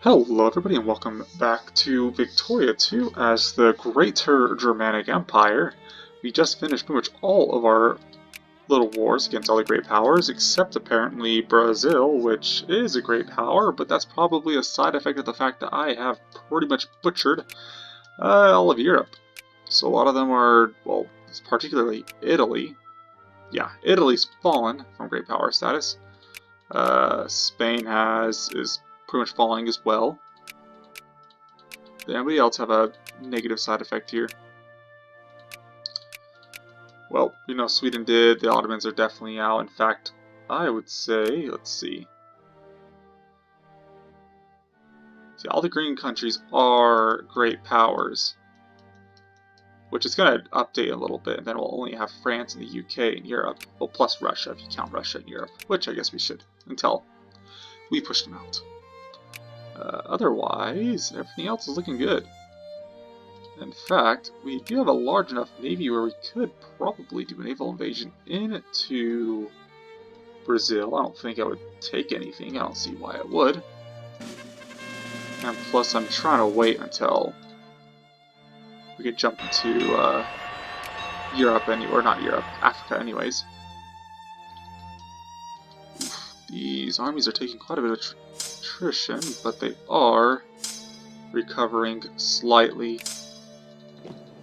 Hello everybody and welcome back to Victoria 2 as the Greater Germanic Empire. We just finished pretty much all of our little wars against all the great powers, except apparently Brazil, which is a great power, but that's probably a side effect of the fact that I have pretty much butchered all of Europe. So a lot of them are, well, particularly Italy. Yeah, Italy's fallen from great power status. Spain is pretty much falling as well. Did anybody else have a negative side effect here? Well, Sweden did. The Ottomans are definitely out. In fact, I would say, let's see. See, all the green countries are great powers, which is going to update a little bit, and then we'll only have France and the UK in Europe. Well, plus Russia, if you count Russia in Europe, which I guess we should, until we push them out. Otherwise, everything else is looking good. In fact, we do have a large enough navy where we could probably do a naval invasion into Brazil. I don't think I would take anything. I don't see why I would. And plus, I'm trying to wait until we could jump into Europe, or not Europe, Africa anyways. These armies are taking quite a bit of attrition, but they are recovering slightly.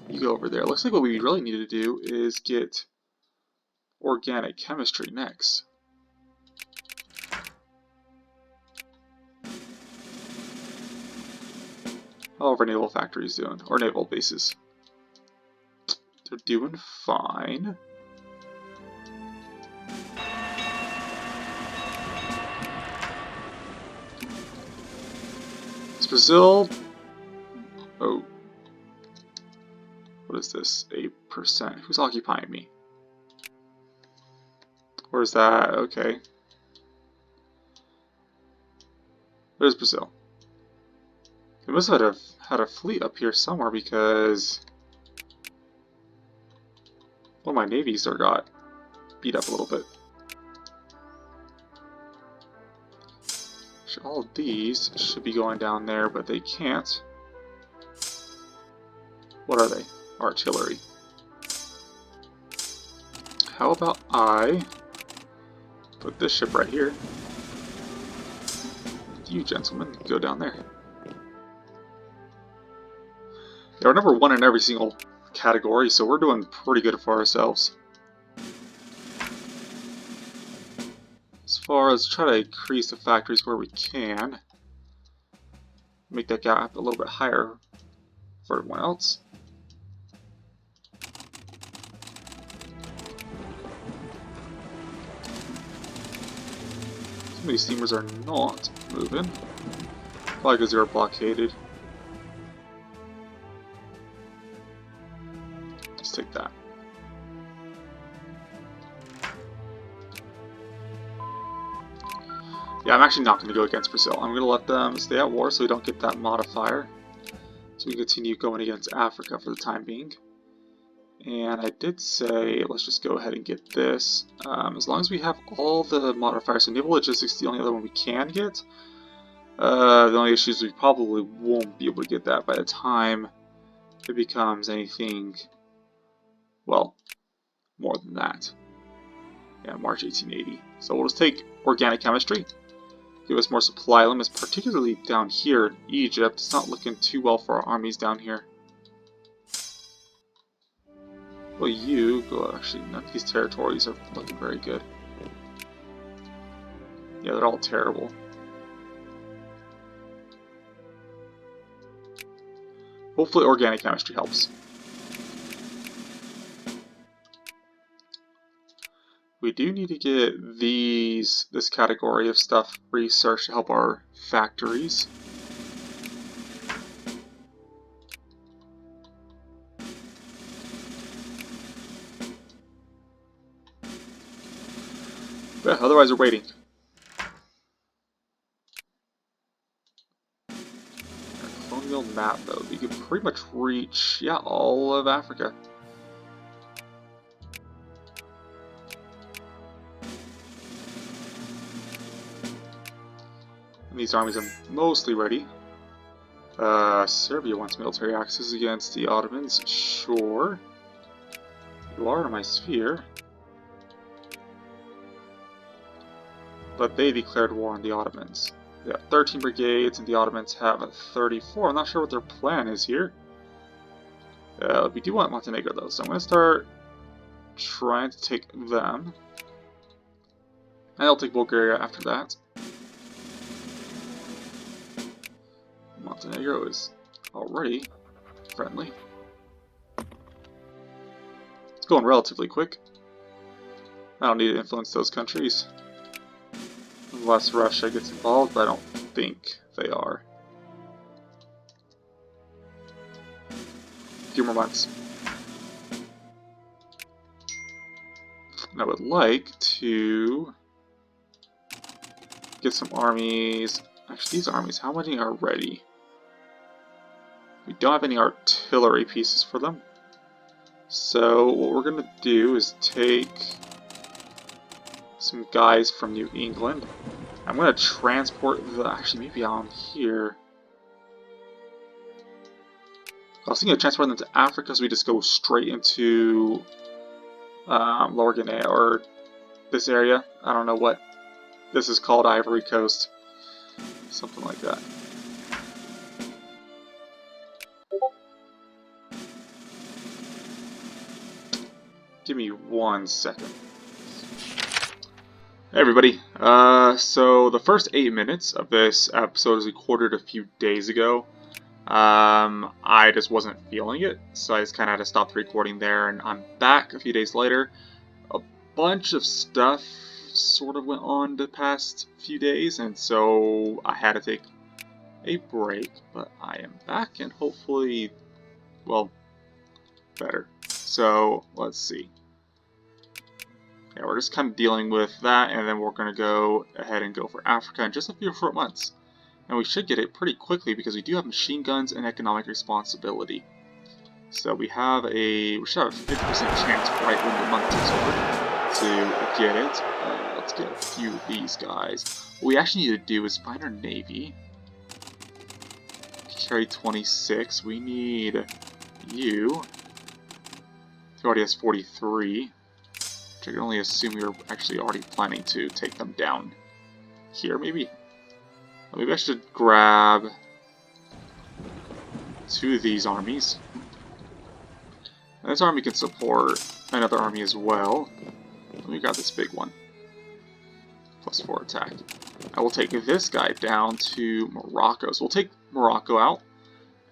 You go over there. Looks like what we really need to do is get organic chemistry next. How are our naval factories doing? Or naval bases? They're doing fine. Is Brazil... Oh. What is this? 8%. Who's occupying me? Or is that... Okay. There's Brazil. They must have had a fleet up here somewhere because... Well, my navies are got beat up a little bit. All of these should be going down there, but they can't. What are they? Artillery. How about I put this ship right here? You gentlemen go down there. Yeah, we're number 1 in every single category, so we're doing pretty good for ourselves. As far as try to increase the factories where we can, make that gap a little bit higher for everyone else. Some of these steamers are not moving, probably because they were blockaded. Let's take that. Yeah, I'm actually not going to go against Brazil. I'm going to let them stay at war so we don't get that modifier. So we continue going against Africa for the time being. And I did say, let's just go ahead and get this. As long as we have all the modifiers, so naval logistics is the only other one we can get. The only issue is we probably won't be able to get that by the time it becomes anything, well, more than that. Yeah, March 1880. So we'll just take organic chemistry. Give us more supply limits, particularly down here in Egypt. It's not looking too well for our armies down here. Well, you go. Actually, none of these territories are looking very good. Yeah, they're all terrible. Hopefully, organic chemistry helps. We do need to get this category of stuff researched to help our factories. But otherwise, we're waiting. Our colonial map, though, we could pretty much reach, yeah, all of Africa. These armies are mostly ready. Serbia wants military access against the Ottomans. Sure. You are in my sphere. But they declared war on the Ottomans. They have 13 brigades, and the Ottomans have 34. I'm not sure what their plan is here. We do want Montenegro, though, so I'm going to start trying to take them. And I'll take Bulgaria after that. Montenegro is already friendly. It's going relatively quick. I don't need to influence those countries. Unless Russia gets involved, but I don't think they are. A few more months. And I would like to get some armies. Actually, these armies, how many are ready? We don't have any artillery pieces for them. So what we're going to do is take some guys from New England. I'm going to transport the... Actually, maybe on here. I was thinking of transporting them to Africa, so we just go straight into Lower Guinea, or this area. I don't know what this is called, Ivory Coast. Something like that. Give me 1 second. Hey everybody, so the first 8 minutes of this episode was recorded a few days ago. I just wasn't feeling it, so I just kind of had to stop the recording there, and I'm back a few days later. A bunch of stuff sort of went on the past few days, and so I had to take a break, but I am back, and hopefully, well, better. So, let's see. Yeah, we're just kind of dealing with that, and then we're going to go ahead and go for Africa in just a few short months. And we should get it pretty quickly because we do have machine guns and economic responsibility. So we should have a 50% chance right when the month is over to get it. Let's get a few of these guys. What we actually need to do is find our navy. Carry 26. We need you. He already has 43. I can only assume you're actually already planning to take them down here, maybe. Maybe I should grab 2 of these armies. And this army can support another army as well. Let me grab this big one. +4 attack. I will take this guy down to Morocco. So we'll take Morocco out,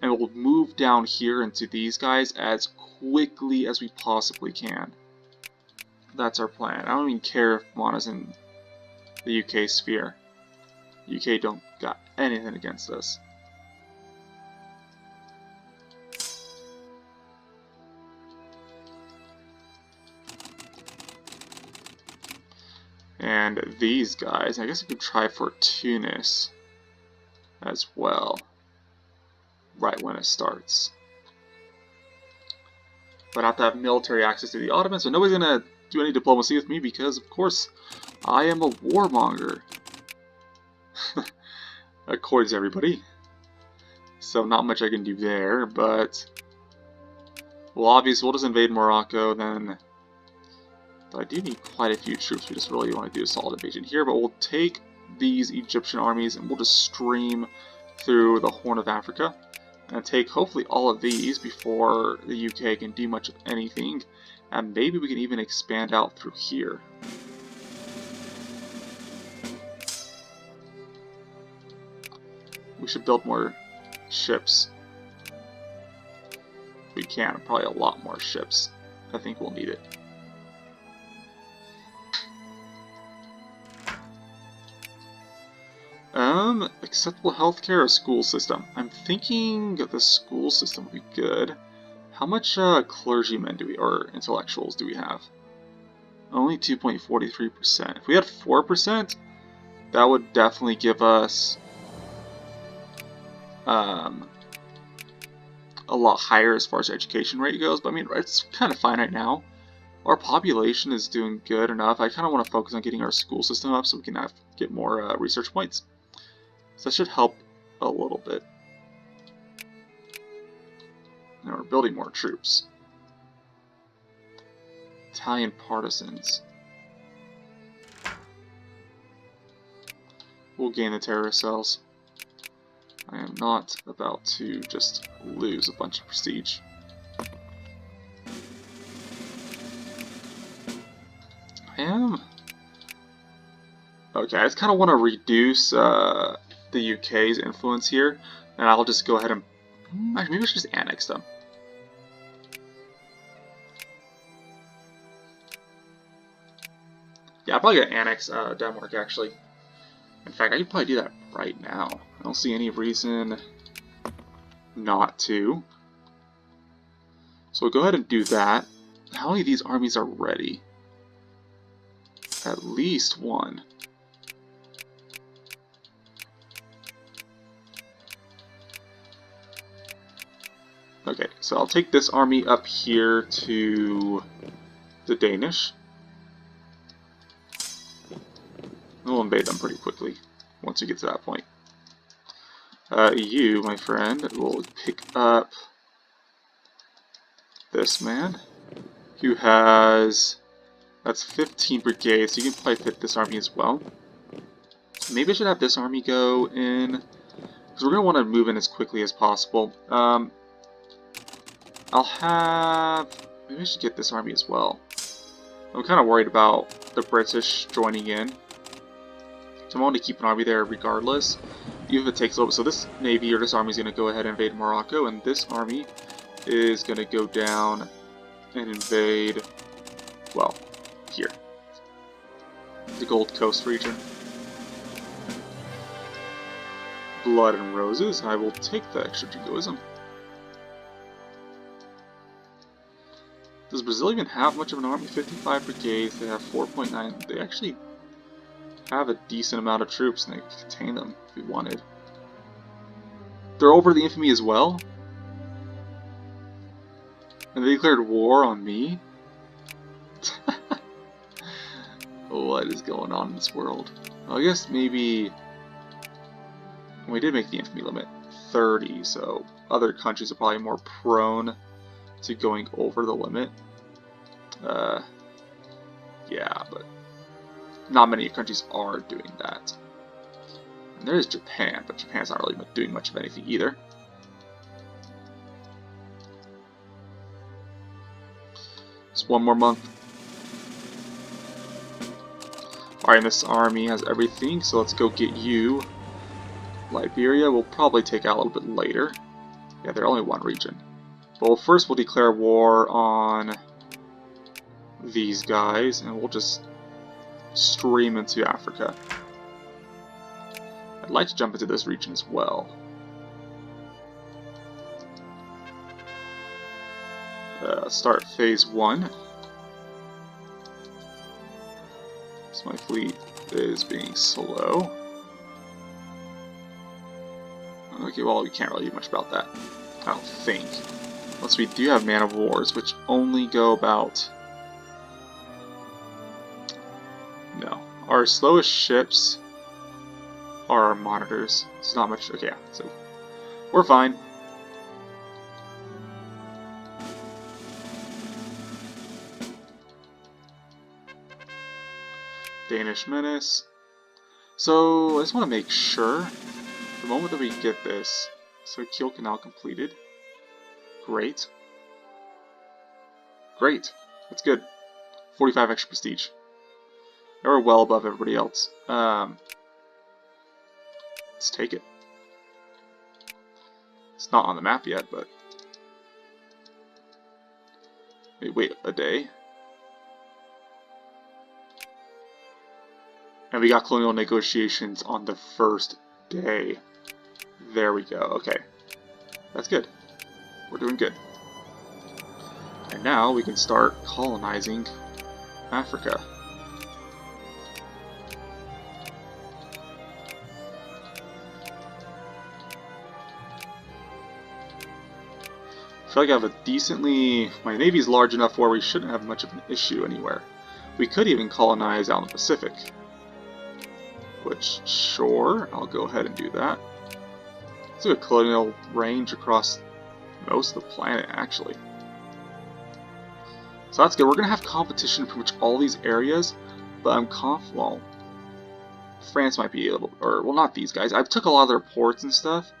and we'll move down here into these guys as quickly as we possibly can. That's our plan. I don't even care if Mana's in the UK sphere. UK don't got anything against us. And these guys, I guess I could try for Tunis as well, right when it starts. But I have to have military access to the Ottomans, so nobody's gonna do any diplomacy with me because, of course, I am a warmonger. According to everybody. So not much I can do there, but... Well, obviously, we'll just invade Morocco, then... But I do need quite a few troops. We just really want to do a solid invasion here, but we'll take these Egyptian armies and we'll just stream through the Horn of Africa and take hopefully all of these before the UK can do much of anything, and maybe we can even expand out through here. We should build more ships. We can, probably a lot more ships. I think we'll need it. Acceptable healthcare or school system? I'm thinking the school system would be good. How much clergymen do we, or intellectuals do we have? Only 2.43%. If we had 4%, that would definitely give us a lot higher as far as education rate goes, but I mean, it's kind of fine right now. Our population is doing good enough. I kind of want to focus on getting our school system up so we can get more research points. So that should help a little bit. Now we're building more troops. Italian partisans. We'll gain the terrorist cells. I am not about to just lose a bunch of prestige. I am... Okay, I just kind of want to reduce the UK's influence here, and I'll just go ahead and... Actually, maybe I should just annex them. Yeah, I'm probably going to annex Denmark, actually. In fact, I could probably do that right now. I don't see any reason not to. So we'll go ahead and do that. How many of these armies are ready? At least one. Okay, so I'll take this army up here to the Danish. We'll invade them pretty quickly once we get to that point. You, my friend, will pick up this man, who has... That's 15 brigades, so you can probably fit this army as well. Maybe I should have this army go in, because we're going to want to move in as quickly as possible. I'll have... Maybe I should get this army as well. I'm kind of worried about the British joining in. So I'm going to keep an army there regardless, even if it takes a little bit. So this navy or this army is going to go ahead and invade Morocco, and this army is going to go down and invade, well, here. The Gold Coast region. Blood and Roses. I will take the extra jingoism. Does Brazil even have much of an army? 55 brigades, they have 4.9. They actually have a decent amount of troops and they can contain them if we wanted. They're over the infamy as well? And they declared war on me? What is going on in this world? Well, I guess maybe... We did make the infamy limit 30, so other countries are probably more prone to going over the limit. Yeah, but not many countries are doing that. And there is Japan, but Japan's not really doing much of anything either. Just one more month. Alright, this army has everything, so let's go get you. Liberia we'll probably take out a little bit later. Yeah, they're only one region. But first we'll declare war on these guys, and we'll just stream into Africa. I'd like to jump into this region as well. Start phase 1. So my fleet is being slow. Okay, well, we can't really do much about that, I don't think. Unless we do have man of wars, which only go about... No. Our slowest ships are our monitors. It's not much... Okay, yeah, so we're fine. Danish menace. So, I just want to make sure, the moment that we get this, so Kiel Canal completed. Great. Great. That's good. 45 extra prestige. Now we're well above everybody else. Let's take it. It's not on the map yet, but... Wait a day. And we got colonial negotiations on the first day. There we go. Okay. That's good. We're doing good. And now we can start colonizing Africa. I feel like I have a decently... My navy's large enough where we shouldn't have much of an issue anywhere. We could even colonize out in the Pacific. Which, sure, I'll go ahead and do that. It's a colonial range across most of the planet, actually. So that's good. We're going to have competition in pretty much all these areas, but I'm well, France might be able, or, well, not these guys. I took a lot of their ports and stuff,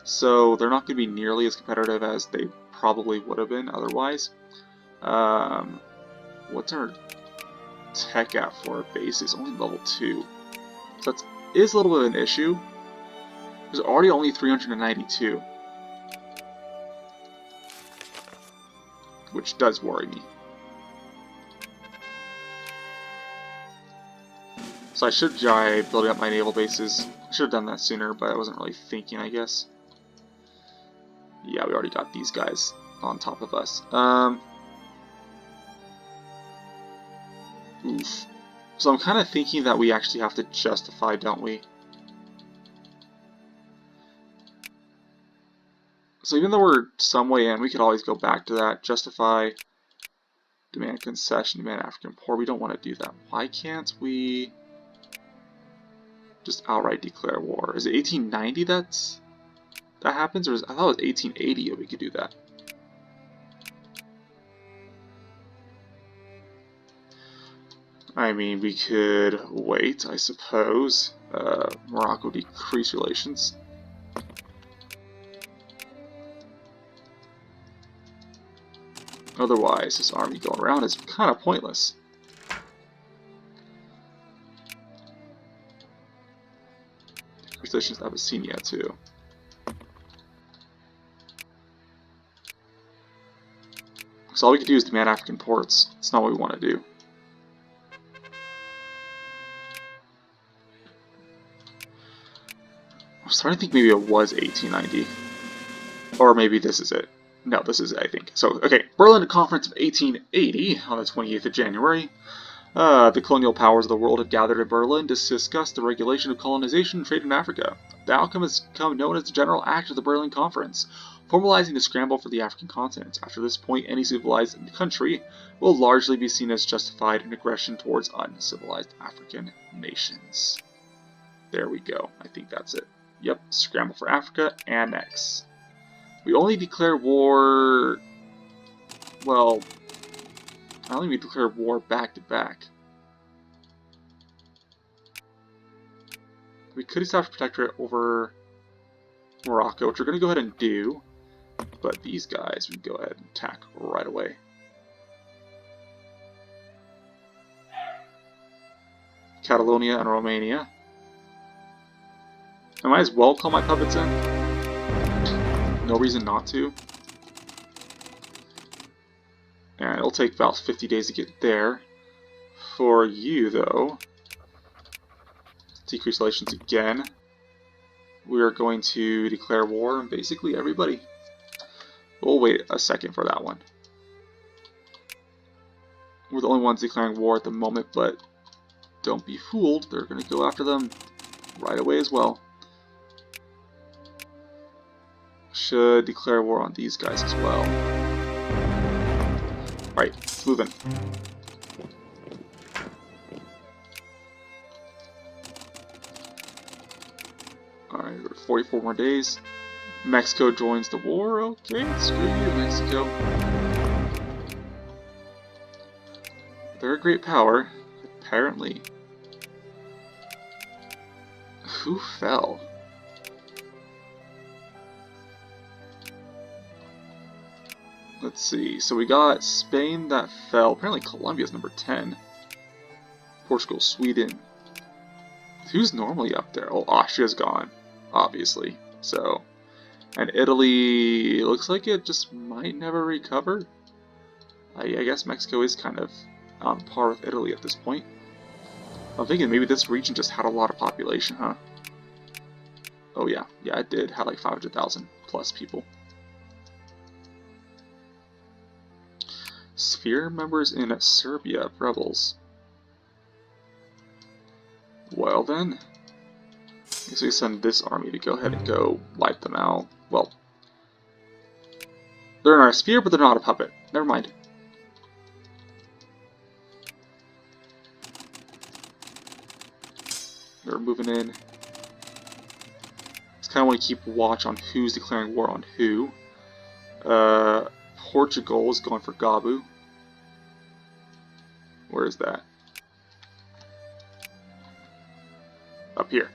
so they're not going to be nearly as competitive as they probably would have been otherwise. What's our tech at for our base? It's only level 2. So that is a little bit of an issue. There's already only 392. Which does worry me. So I should try building up my naval bases. I should have done that sooner, but I wasn't really thinking, I guess. Yeah, we already got these guys on top of us. Oof. So I'm kind of thinking that we actually have to justify, don't we? So even though we're some way in, we could always go back to that. Justify, demand concession, demand African poor. We don't want to do that. Why can't we just outright declare war? Is it 1890 that happens? Or I thought it was 1880 that we could do that. I mean, we could wait, I suppose. Morocco decrease relations. Otherwise, this army going around is kind of pointless. Relations with Abyssinia, too. So all we can do is demand African ports. It's not what we want to do. I'm starting to think maybe it was 1890. Or maybe this is it. No, this is it, I think. So, okay, Berlin Conference of 1880 on the 28th of January. The colonial powers of the world had gathered in Berlin to discuss the regulation of colonization and trade in Africa. The outcome has become known as the General Act of the Berlin Conference, formalizing the scramble for the African continent. After this point, any civilized country will largely be seen as justified in aggression towards uncivilized African nations. There we go. I think that's it. Yep, scramble for Africa, annex. We only declare war, well, I only declare war back to back. We could establish protectorate over Morocco, which we're going to go ahead and do, but these guys we can go ahead and attack right away. Catalonia and Romania. I might as well call my puppets in. No reason not to. And it'll take about 50 days to get there. For you, though, decrease relations again. We are going to declare war on basically everybody. We'll wait a second for that one. We're the only ones declaring war at the moment, but don't be fooled. They're going to go after them right away as well. Should declare war on these guys as well. Alright, let's move in. Alright, 44 more days. Mexico joins the war. Okay, screw you, Mexico. They're a great power, apparently. Who fell? Let's see, so we got Spain that fell. Apparently Colombia's number 10. Portugal, Sweden. Who's normally up there? Oh, Austria's gone, obviously. So, and Italy looks like it just might never recover. I guess Mexico is kind of on par with Italy at this point. I'm thinking maybe this region just had a lot of population, huh? Oh yeah, it did. Had like 500,000 plus people. Sphere members in Serbia, rebels. Well then, I guess we send this army to go ahead and go wipe them out. Well, they're in our sphere, but they're not a puppet. Never mind. They're moving in. Just kind of want to keep watch on who's declaring war on who. Portugal is going for Gabu. Where is that? Up here.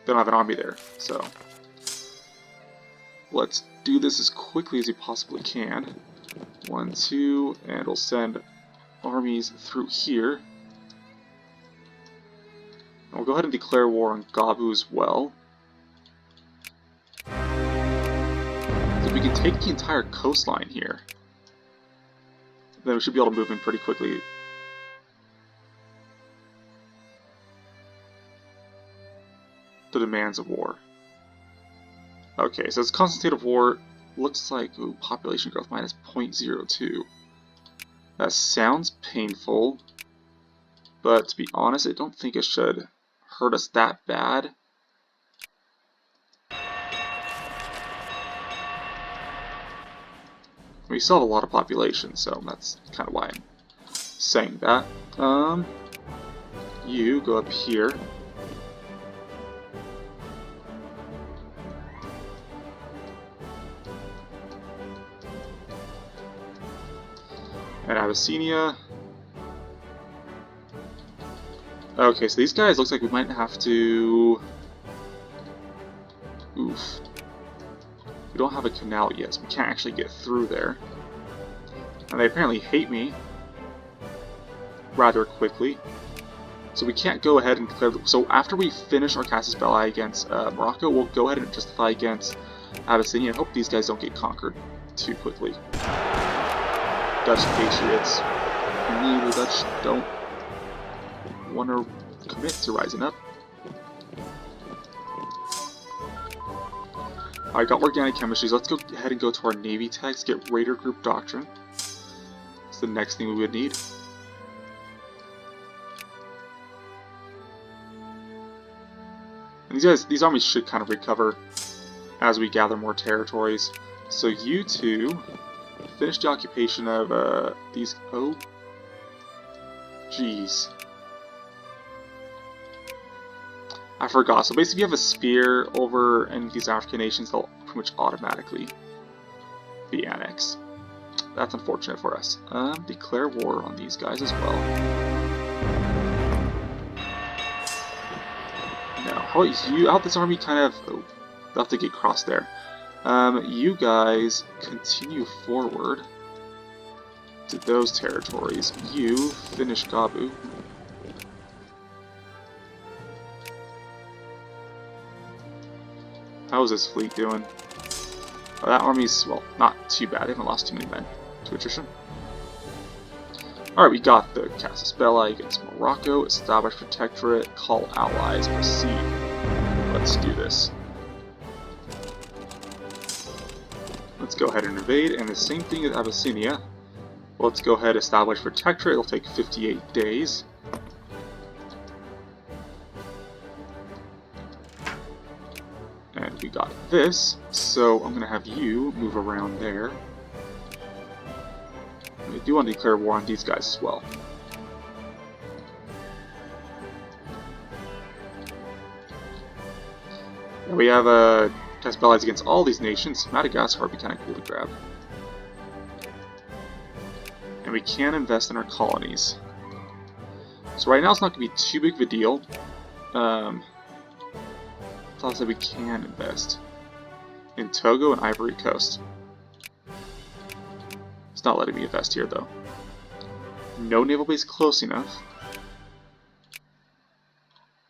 They don't have an army there, so let's do this as quickly as we possibly can. 1, 2, and we'll send armies through here. And we'll go ahead and declare war on Gabu as well. So if we can take the entire coastline here, then we should be able to move in pretty quickly. The demands of war. Okay, so it's consultative war. Looks like, ooh, population growth minus 0.02. That sounds painful, but to be honest, I don't think it should hurt us that bad. We still have a lot of population, so that's kind of why I'm saying that. You go up here. And Abyssinia. Okay, so these guys looks like we might have to... Oof. We don't have a canal yet, so we can't actually get through there. And they apparently hate me rather quickly. So we can't go ahead and declare... So after we finish our Casus Belli against Morocco, we'll go ahead and justify against Abyssinia. I hope these guys don't get conquered too quickly. Dutch patriots. Me, the Dutch don't want to commit to rising up. I got organic chemistries. Let's go ahead and go to our navy tags, get Raider Group Doctrine. It's the next thing we would need. And these armies should kind of recover as we gather more territories. So you two finish the occupation of these. Oh, jeez. I forgot. So basically, if you have a spear over any of these African nations, they'll pretty much automatically be annexed. That's unfortunate for us. Declare war on these guys as well. Now, how about you? How about this army kind of... Oh, they'll have to get crossed there. You guys continue forward to those territories. You finish Gabu. How is this fleet doing? Oh, that army's, well, not too bad. They haven't lost too many men to attrition. Alright, we got the Casus Belli against Morocco. Establish Protectorate. Call allies. Proceed. Let's do this. Let's go ahead and invade. And the same thing as Abyssinia. Let's go ahead and establish Protectorate. It'll take 58 days. And we got this, so I'm going to have you move around there. We do want to declare war on these guys as well. And we have Casus Belli against all these nations. Madagascar would be kind of cool to grab. And we can invest in our colonies. So right now it's not going to be too big of a deal. Thought that we can invest in Togo and Ivory Coast. It's not letting me invest here though. No naval base close enough.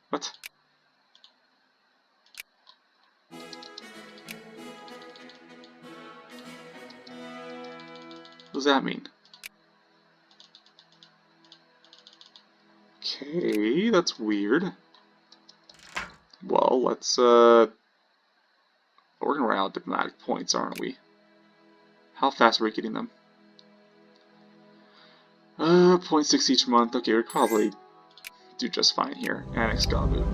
What? What does that mean? Okay, that's weird. Well, let's, we're gonna run out of diplomatic points, aren't we? How fast are we getting them? 0.6 each month. Okay, we'd probably do just fine here. Annex Gabu.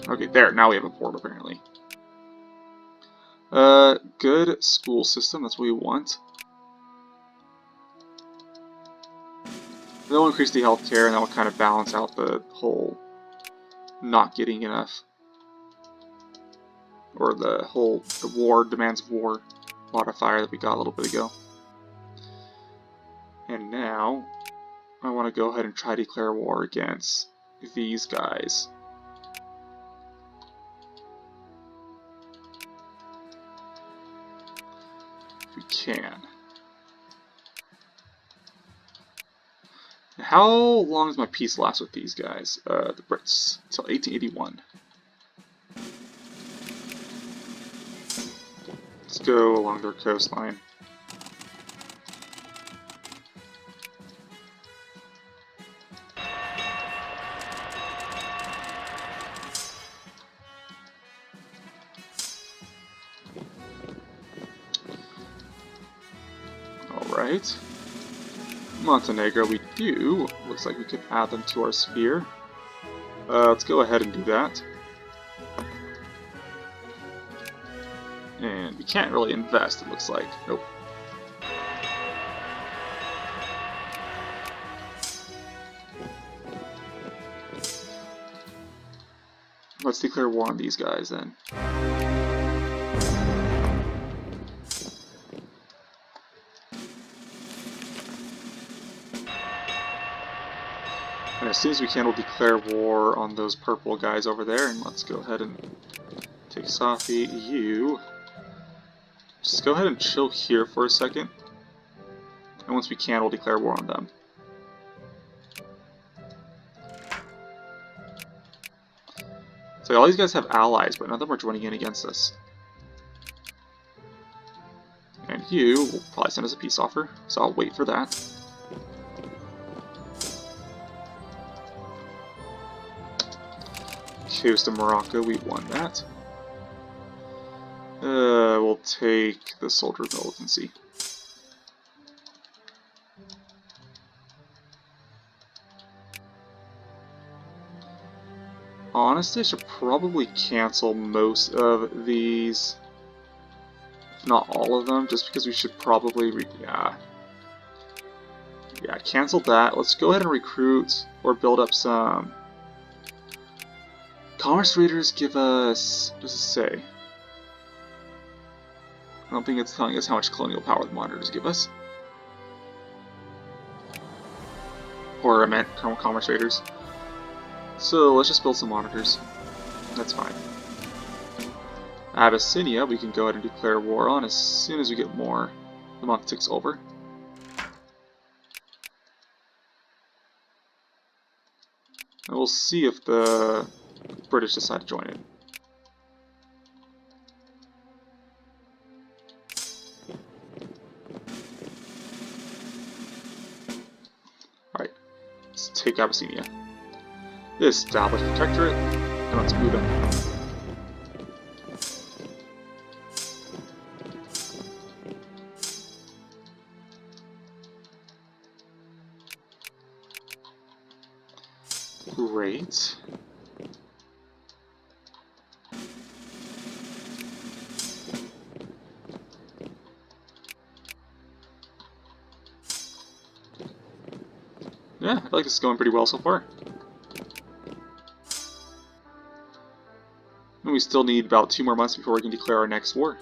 Okay, there, now we have a port, apparently. Good school system, that's what we want. They'll increase the healthcare, and that will kind of balance out the whole not getting enough, or the war demands of war modifier that we got a little bit ago. And now I want to go ahead and try to declare war against these guys. If we can. How long does my peace last with these guys? The Brits. Until 1881. Let's go along their coastline. Alright. Montenegro, we do. Looks like we can add them to our sphere. Let's go ahead and do that. And we can't really invest, it looks like. Nope. Let's declare war on these guys then. And as soon as we can, we'll declare war on those purple guys over there. And let's go ahead and take Safi. You just go ahead and chill here for a second. And once we can, we'll declare war on them. So all these guys have allies, but none of them are joining in against us. And you will probably send us a peace offer, so I'll wait for that. Coast of Morocco, we won that. We'll take the soldier militancy. Honestly, I should probably cancel most of these, if not all of them, just because we should probably, yeah, cancel that. Let's go ahead and recruit or build up some. Commerce Raiders give us, what does it say? I don't think it's telling us how much colonial power the monitors give us. Or I meant Commerce Raiders. So let's just build some monitors. That's fine. Abyssinia, we can go ahead and declare war on as soon as we get more. The month ticks over. And we'll see if the British decide to join in. Alright, let's take Abyssinia. Establish Protectorate, and let's move in. Great. Yeah, I feel like this is going pretty well so far. And we still need about 2 more months before we can declare our next war.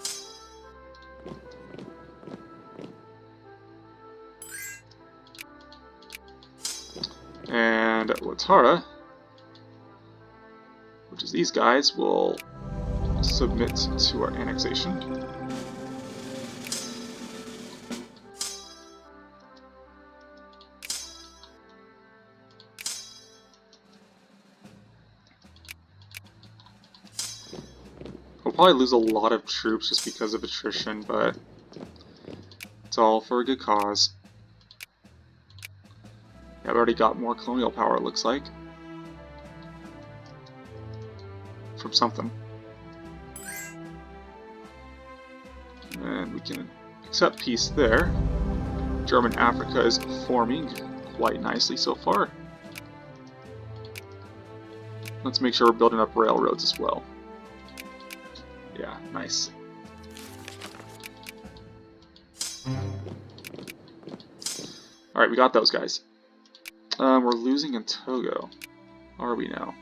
And Latara, which is these guys, will submit to our annexation. We'll probably lose a lot of troops just because of attrition, but it's all for a good cause. Yeah, I've already got more colonial power, it looks like. From something. And we can accept peace there. German Africa is forming quite nicely so far. Let's make sure we're building up railroads as well. Yeah, nice. Alright, we got those guys. We're losing in Togo. Are we now?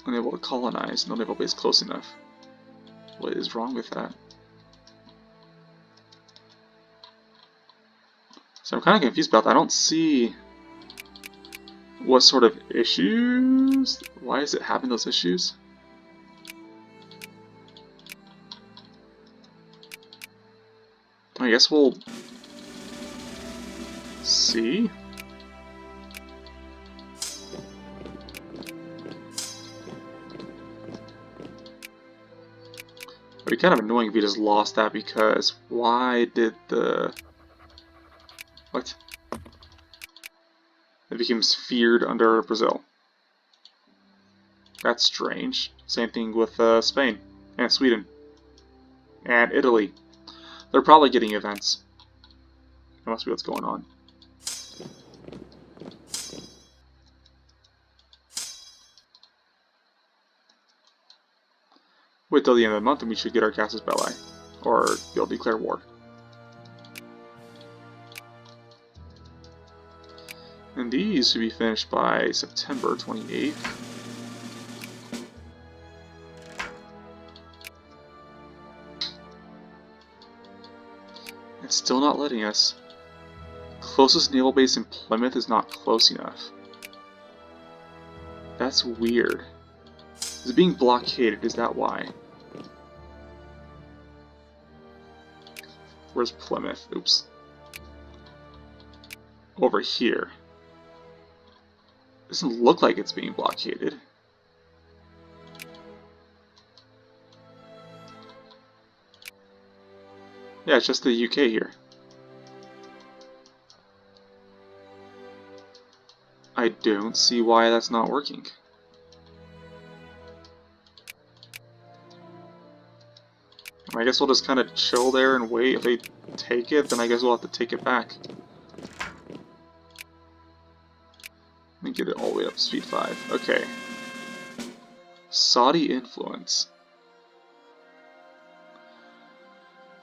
Unable to colonize. No naval base close enough. What is wrong with that? So I'm kind of confused about that. I don't see what sort of issues. Why is it having those issues? I guess we'll see. It'd be kind of annoying if we just lost that, because why did the... What? It became feared under Brazil. That's strange. Same thing with Spain and Sweden and Italy. They're probably getting events. That must be what's going on. Wait till the end of the month and we should get our casus belli, or be able to declare war. And these should be finished by September 28th. It's still not letting us. Closest naval base in Plymouth is not close enough. That's weird. Is it being blockaded? Is that why? Where's Plymouth? Oops. Over here. Doesn't look like it's being blockaded. Yeah, it's just the UK here. I don't see why that's not working. I guess we'll just kind of chill there and wait. If they take it, then I guess we'll have to take it back. Let me get it all the way up to speed 5. Okay. Saudi influence.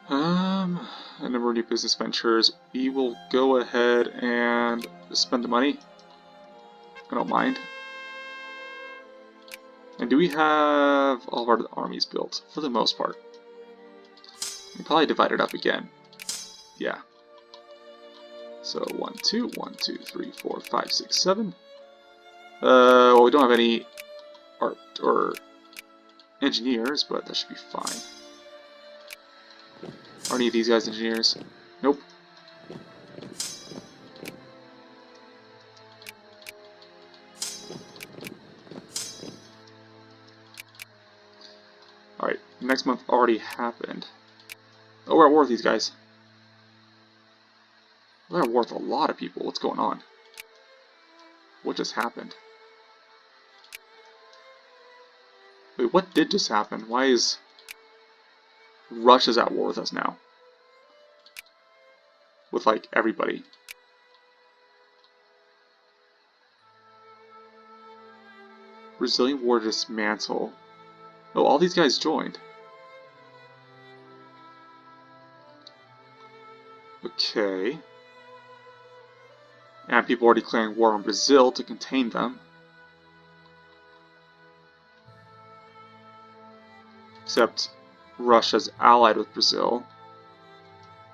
A number of new business ventures. We will go ahead and spend the money. I don't mind. And do we have all of our armies built? For the most part. We probably divide it up again. Yeah. So 1, 2, 1, 2, 3, 4, 5, 6, 7. Well, we don't have any art or engineers, but that should be fine. Are any of these guys engineers? Nope. Alright, next month already happened. Oh, we're at war with these guys. We're at war with a lot of people. What's going on? What just happened? Wait, what did just happen? Why is Russia's at war with us now? With, like, everybody. Brazilian war dismantle. Oh, all these guys joined. Okay. And people are declaring war on Brazil to contain them. Except Russia's allied with Brazil.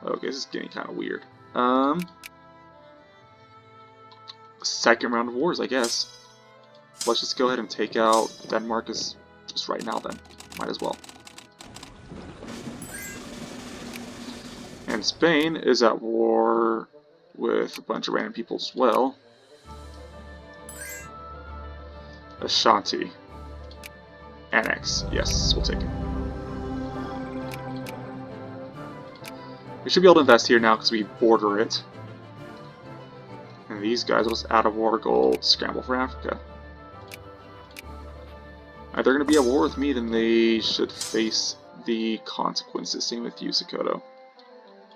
Okay, this is getting kind of weird. Second round of wars, I guess. Let's just go ahead and take out Denmark as just right now then. Might as well. And Spain is at war with a bunch of random people as well. Ashanti. Annex. Yes, we'll take it. We should be able to invest here now because we border it. And these guys will just add a war gold, scramble for Africa. If they're going to be at war with me, then they should face the consequences. Same with you, Sokoto.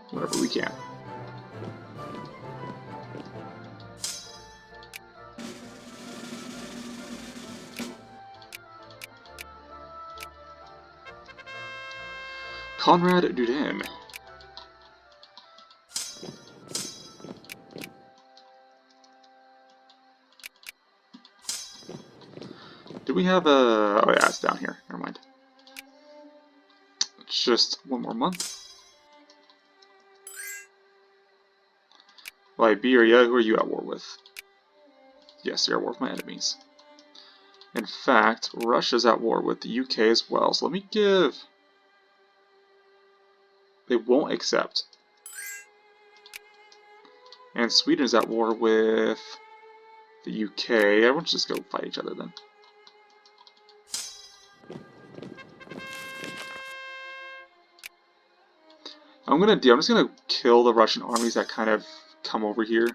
Whatever we can. Conrad Duden. Do we have a... Oh yeah, it's down here. Never mind. It's just one more month. Liberia, who are you at war with? Yes, you're at war with my enemies. In fact, Russia's at war with the UK as well, so let me give... They won't accept. And Sweden is at war with the UK. Everyone should just go fight each other then. I'm just gonna kill the Russian armies that kind of come over here.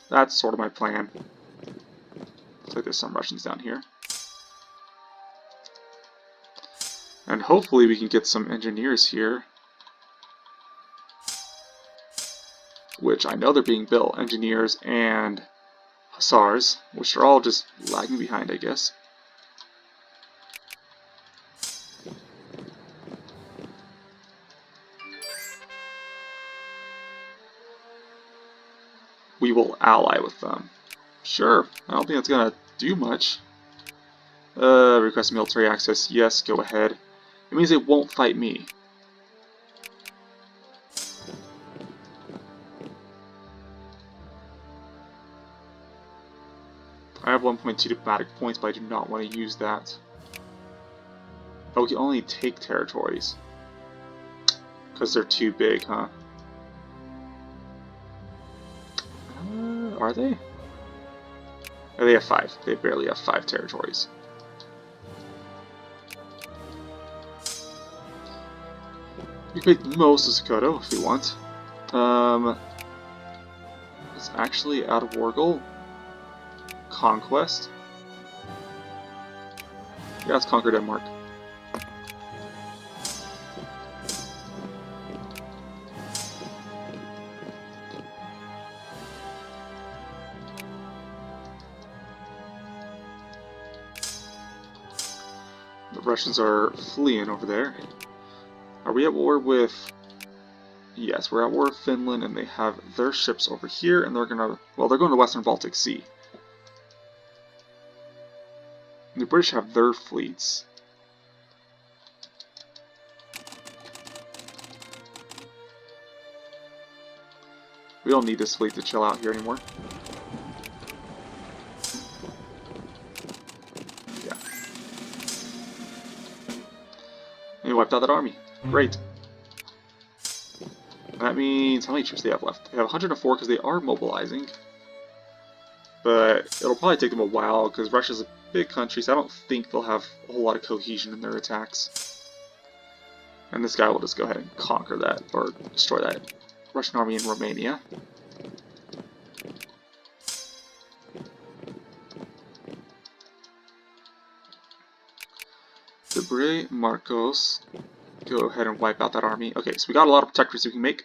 That's sort of my plan. Looks like there's some Russians down here. And hopefully we can get some engineers here. Which I know they're being built. Engineers and hussars, which are all just lagging behind, I guess. We will ally with them. Sure, I don't think that's gonna do much. Request military access. Yes, go ahead. It means they won't fight me. I have 1.2 diplomatic points, but I do not want to use that. Oh, we can only take territories. Because they're too big, huh? Are they? Oh, they have 5. They barely have 5 territories. We can make most of Sokoto if we want. It's actually out of Wargle. Conquest. Yeah, let's conquer Denmark. The Russians are fleeing over there. Are we at war with... Yes, we're at war with Finland, and they have their ships over here, and they're gonna... Well, they're going to the Western Baltic Sea. The British have their fleets. We don't need this fleet to chill out here anymore. Yeah. And we wiped out that army. Great. That means, how many troops do they have left? They have 104 because they are mobilizing. But it'll probably take them a while because Russia's a big country, so I don't think they'll have a whole lot of cohesion in their attacks. And this guy will just go ahead and conquer that, or destroy that Russian army in Romania. Debre Marcos, go ahead and wipe out that army. Okay, so we got a lot of protectorates we can make.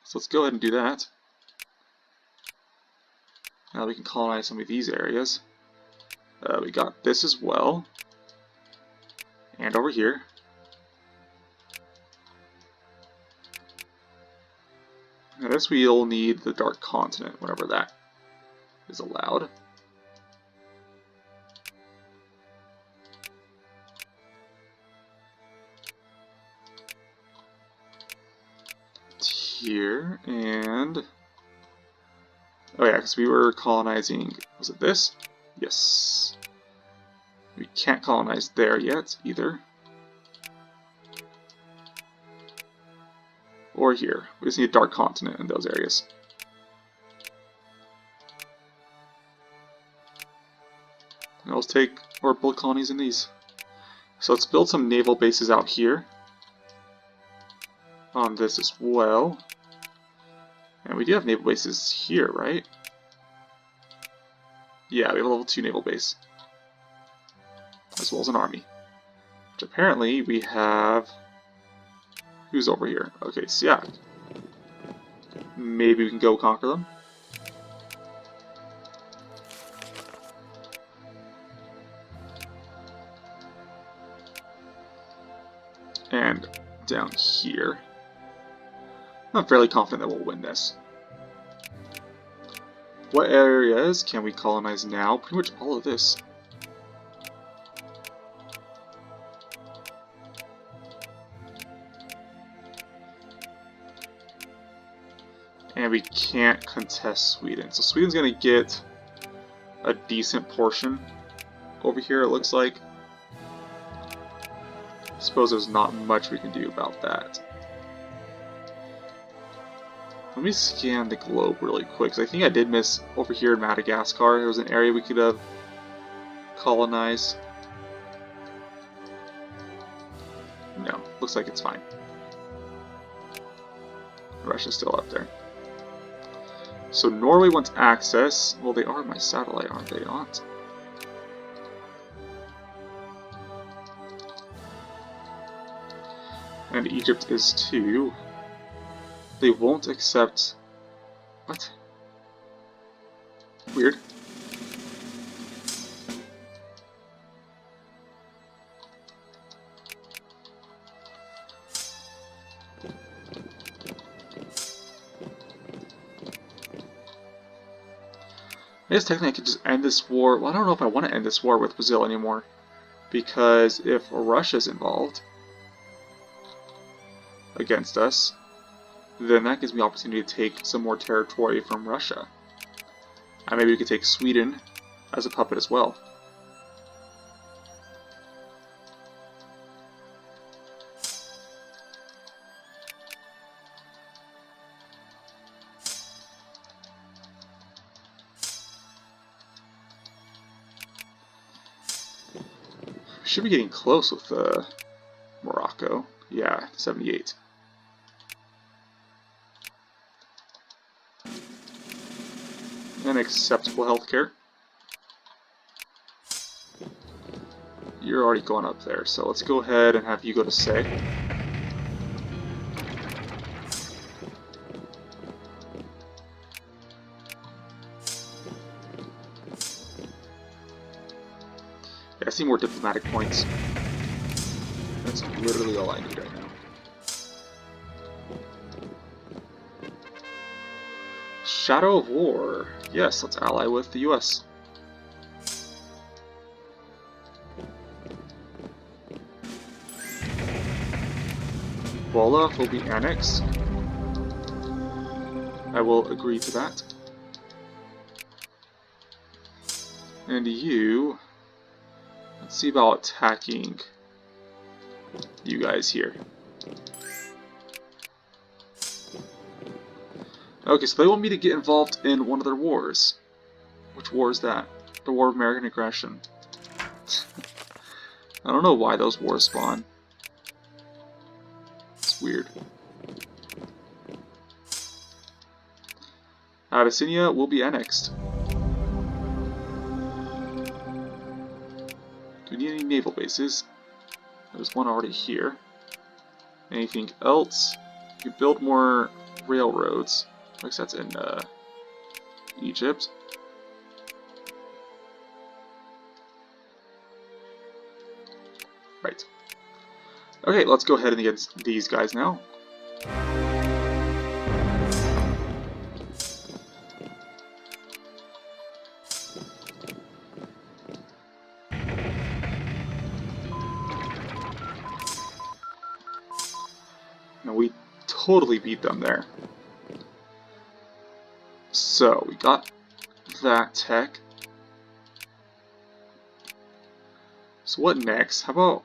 So let's go ahead and do that. Now we can colonize some of these areas. We got this as well. And over here. Now this we'll need the Dark Continent whenever that is allowed. Here, and... Oh yeah, because we were colonizing... Was it this? Yes. We can't colonize there yet, either. Or here. We just need a Dark Continent in those areas. Now let's take or build colonies in these. So let's build some naval bases out here. On this as well. And we do have naval bases here, right? Yeah, we have a level 2 naval base. As well as an army. Which apparently we have... Who's over here? Okay, so yeah. Maybe we can go conquer them. And down here. I'm fairly confident that we'll win this. What areas can we colonize now? Pretty much all of this. And we can't contest Sweden. So Sweden's going to get a decent portion over here, it looks like. I suppose there's not much we can do about that. Let me scan the globe really quick, because I think I did miss over here in Madagascar. There was an area we could have colonized. No, looks like it's fine. Russia's still up there. So Norway wants access. Well, they are my satellite, aren't they? Not. And Egypt is too. They won't accept... What? Weird. I guess technically I could just end this war. Well, I don't know if I want to end this war with Brazil anymore. Because if Russia's involved against us, then that gives me the opportunity to take some more territory from Russia. And maybe we could take Sweden as a puppet as well. Should be getting close with Morocco. Yeah, 78. And acceptable healthcare. You're already going up there, so let's go ahead and have you go to say. Yeah, I see more diplomatic points. That's literally all I need right now. Shadow of War. Yes, let's ally with the US. Wolof will be annexed. I will agree to that. And you... Let's see about attacking you guys here. Okay, so they want me to get involved in one of their wars. Which war is that? The War of American Aggression. I don't know why those wars spawn. It's weird. Abyssinia will be annexed. Do we need any naval bases? There's one already here. Anything else? You build more railroads. I guess that's in Egypt. Right. Okay, let's go ahead and against these guys now. Now we totally beat them there. So, we got that tech. So what next? How about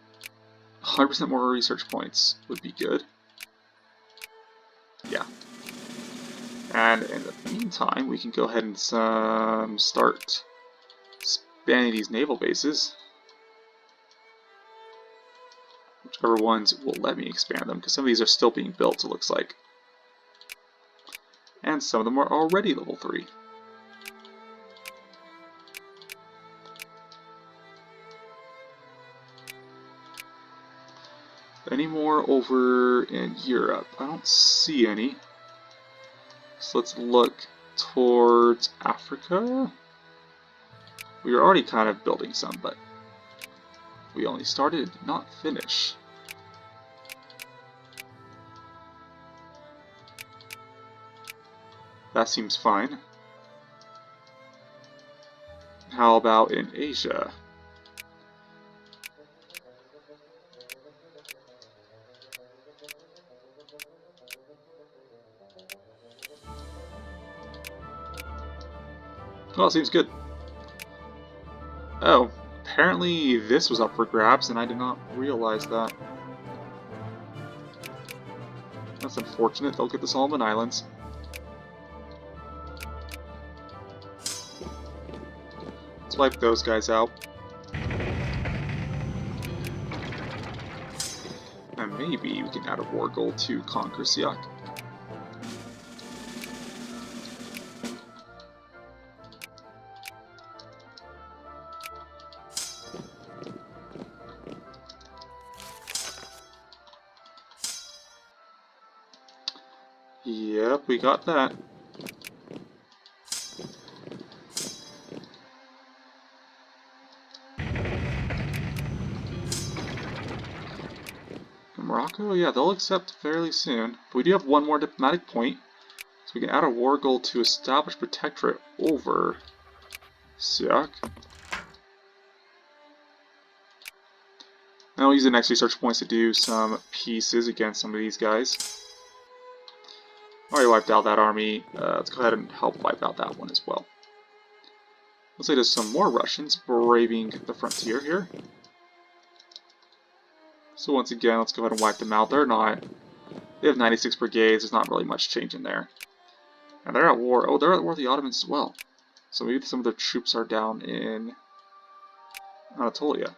100% more research points would be good. Yeah. And in the meantime, we can go ahead and start expanding these naval bases. Whichever ones will let me expand them, because some of these are still being built, it looks like. And some of them are already level 3. Any more over in Europe? I don't see any. So let's look towards Africa. We were already kind of building some, but we only started, did not finish. That seems fine. How about in Asia? Well, seems good. Oh, apparently this was up for grabs, and I did not realize that. That's unfortunate. They'll get the Solomon Islands. Let's wipe those guys out. And maybe we can add a war goal to conquer Siak. Yep, we got that. Morocco, yeah, they'll accept fairly soon. But we do have one more diplomatic point, so we can add a war goal to establish protectorate over Siak. Now we'll use the next research points to do some pieces against some of these guys. Already wiped out that army. Let's go ahead and help wipe out that one as well. Looks like there's some more Russians braving the frontier here. So once again, let's go ahead and wipe them out. They have 96 brigades, there's not really much change in there. And they're at war. Oh, they're at war with the Ottomans as well. So maybe some of their troops are down in Anatolia.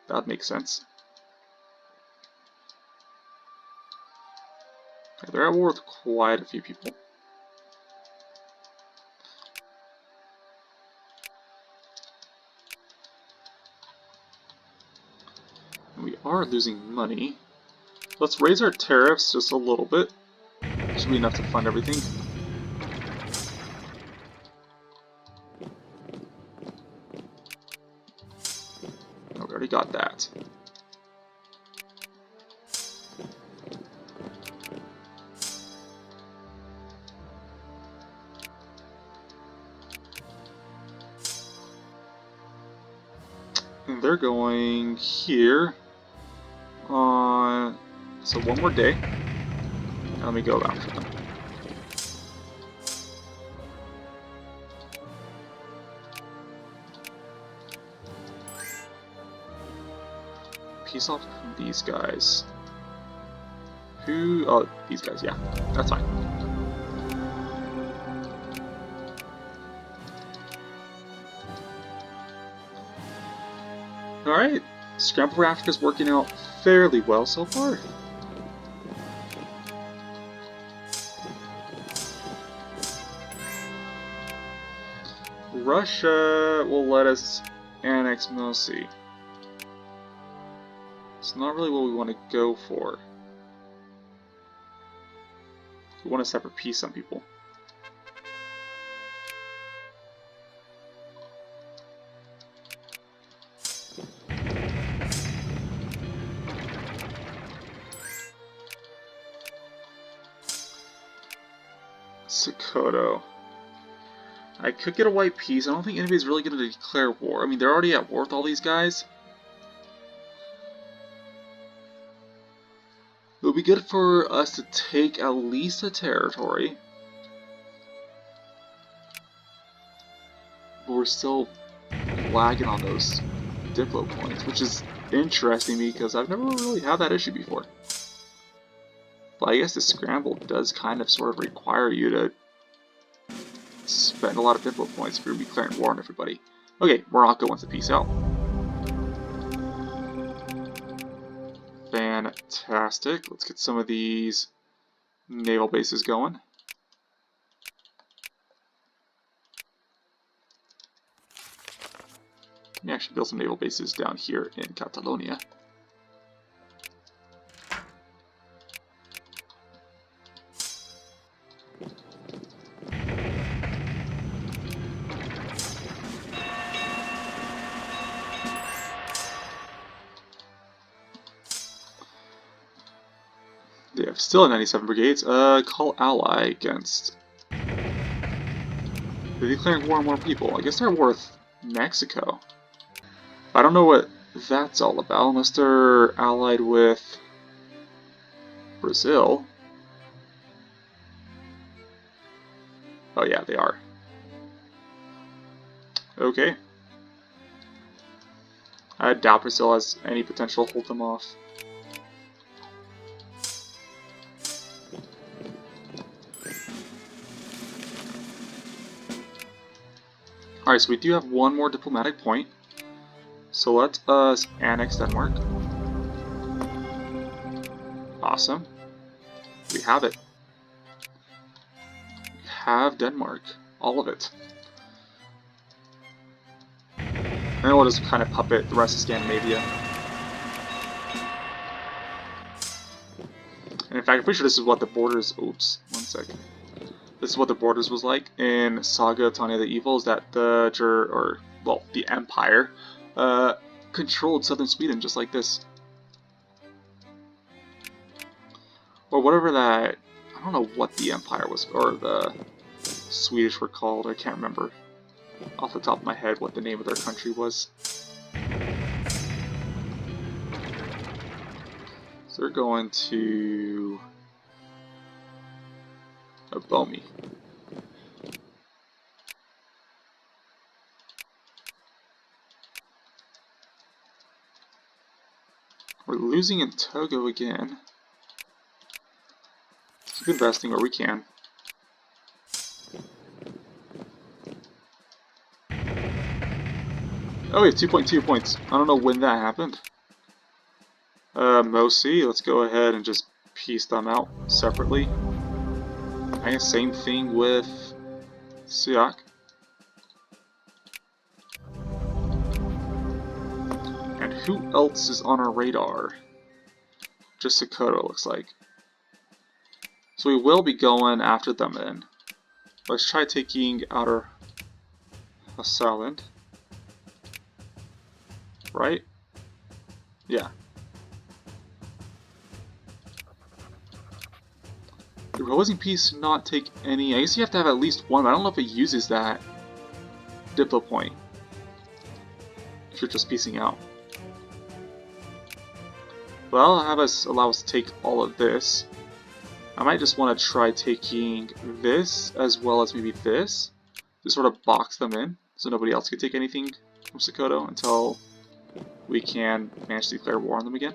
That makes sense. Okay, they're at war with quite a few people. And we are losing money. Let's raise our tariffs just a little bit. Should be enough to fund everything. Oh, we already got that. And they're going here on... So one more day. And let me go after them. Peace off these guys. Who? Oh, these guys, yeah. That's fine. Alright. Scramble for Africa is working out fairly well so far. Russia will let us annex Mosi. It's not really what we want to go for. We want a separate peace on people. Sokoto. I could get a white peace. I don't think anybody's really going to declare war. I mean, they're already at war with all these guys. It would be good for us to take at least a territory. But we're still lagging on those Diplo points, which is interesting because I've never really had that issue before. But I guess the Scramble does kind of sort of require you to spend a lot of Diplo points if you're declaring war on everybody. Okay, Morocco wants to peace out. Fantastic. Let's get some of these naval bases going. Let me actually build some naval bases down here in Catalonia. They have still 97 brigades. Call ally against... They're declaring war on more people. I guess they're worth Mexico. I don't know what that's all about, unless they're allied with Brazil. Oh yeah, they are. Okay. I doubt Brazil has any potential to hold them off. Alright, so we do have one more diplomatic point. So let us annex Denmark. Awesome. We have it. We have Denmark. All of it. And then we'll just kind of puppet the rest of Scandinavia. And in fact, I'm pretty sure this is what the borders... Oops, one second. This is what the borders was like in Saga of Tanya the Evil, is that the Empire controlled southern Sweden just like this. Or whatever that... I don't know what the Empire was, or the Swedish were called, I can't remember off the top of my head what the name of their country was. So they're going to Abomi. We're losing in Togo again. Let's keep investing where we can. Oh, we have 2.2 points. I don't know when that happened. Mosi, let's go ahead and just piece them out separately. I guess same thing with Siak. And who else is on our radar? Just Sokoto, looks like. So we will be going after them then. Let's try taking Outer Hossaland. Right? Yeah. The Proposing Peace not take any... I guess you have to have at least one, but I don't know if it uses that Diplo point. If you're just piecing out. Well, I'll have us allow us to take all of this. I might just want to try taking this as well as maybe this. To sort of box them in, so nobody else can take anything from Sokoto until we can manage to declare war on them again.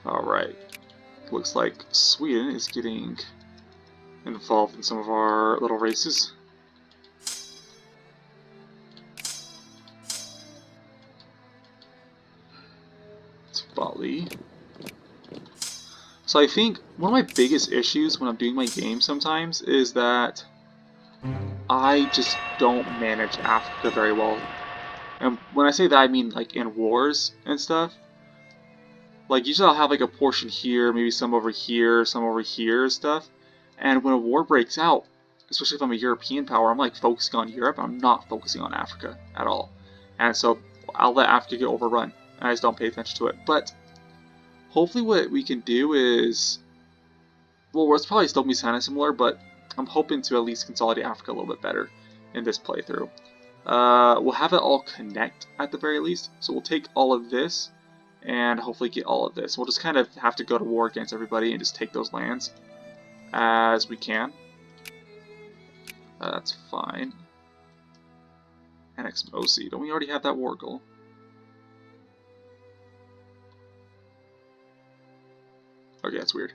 Alright, looks like Sweden is getting involved in some of our little races. It's Bali. So I think one of my biggest issues when I'm doing my game sometimes is that I just don't manage Africa very well. And when I say that, I mean like in wars and stuff. Like usually I'll have like a portion here, maybe some over here, stuff. And when a war breaks out, especially if I'm a European power, I'm like focusing on Europe. I'm not focusing on Africa at all. And so I'll let Africa get overrun. I just don't pay attention to it. But hopefully what we can do is... Well, it's probably still going to be kind of similar, but I'm hoping to at least consolidate Africa a little bit better in this playthrough. We'll have it all connect at the very least. So we'll take all of this and hopefully get all of this. We'll just kind of have to go to war against everybody and just take those lands as we can. That's fine. Annex Mosi. Don't we already have that war goal? Okay, that's weird.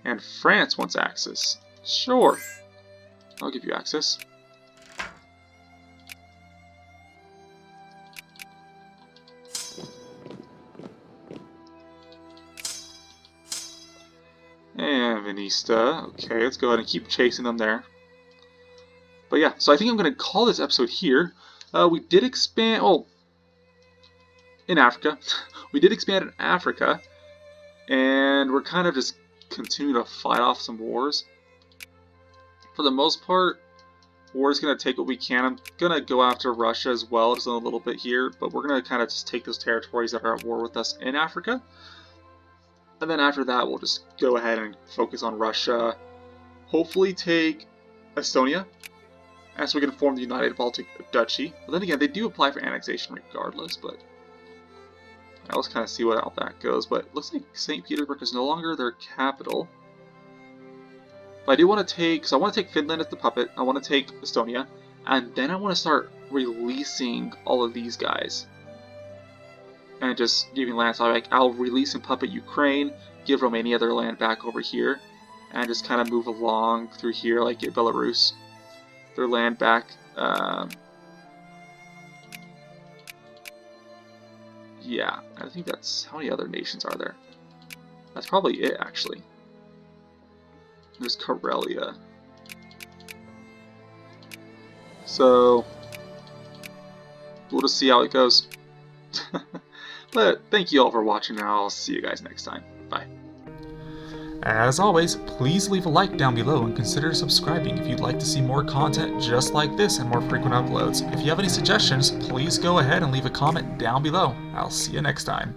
And France wants access. Sure. I'll give you access. And Venista. Okay, let's go ahead and keep chasing them there. But yeah, so I think I'm going to call this episode here. We did expand... Oh, in Africa. We did expand in Africa. And we're kind of just continuing to fight off some wars. For the most part, we're just going to take what we can. I'm going to go after Russia as well, just in a little bit here, but we're going to kind of just take those territories that are at war with us in Africa. And then after that, we'll just go ahead and focus on Russia. Hopefully take Estonia, and so we can form the United Baltic Duchy. But then again, they do apply for annexation regardless, but let's kind of see how that goes. But it looks like St. Petersburg is no longer their capital. But I do want to take, so I want to take Finland as the puppet, I want to take Estonia, and then I want to start releasing all of these guys. And just giving land, so I'll release and puppet Ukraine, give Romania their land back over here, and just kind of move along through here, like get Belarus their land back. Yeah, I think that's, how many other nations are there? That's probably it, actually. There's Karelia. So, we'll just see how it goes. But thank you all for watching, and I'll see you guys next time. Bye. As always, please leave a like down below and consider subscribing if you'd like to see more content just like this and more frequent uploads. If you have any suggestions, please go ahead and leave a comment down below. I'll see you next time.